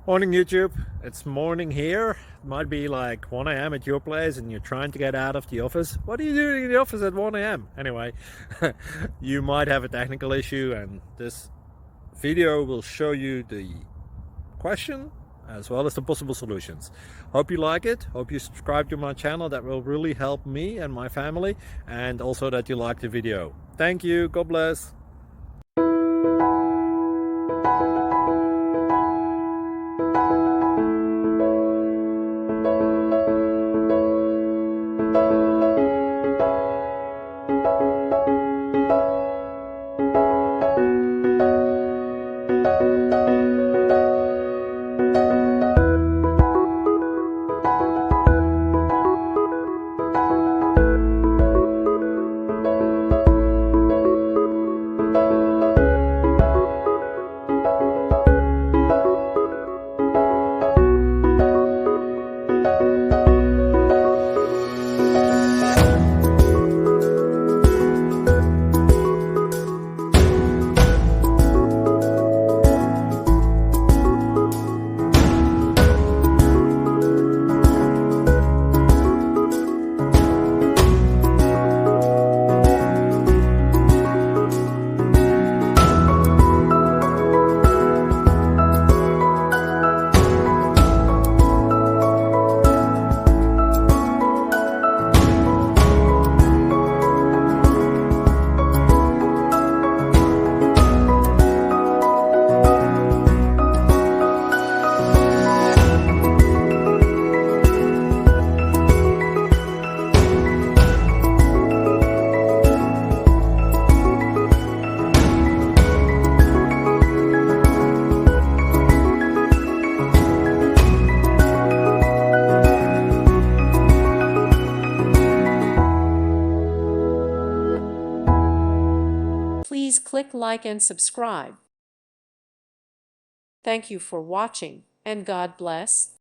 Morning YouTube, it's morning here. It might be like 1 a.m. at your place and you're trying to get out of the office. What are you doing in the office at 1 a.m.? Anyway, you might have a technical issue and this video will show you the question as well as the possible solutions. Hope you like it, hope you subscribe to my channel. That will really help me and my family, and also that you like the video. Thank you, God bless. Please click like and subscribe. Thank you for watching, and God bless.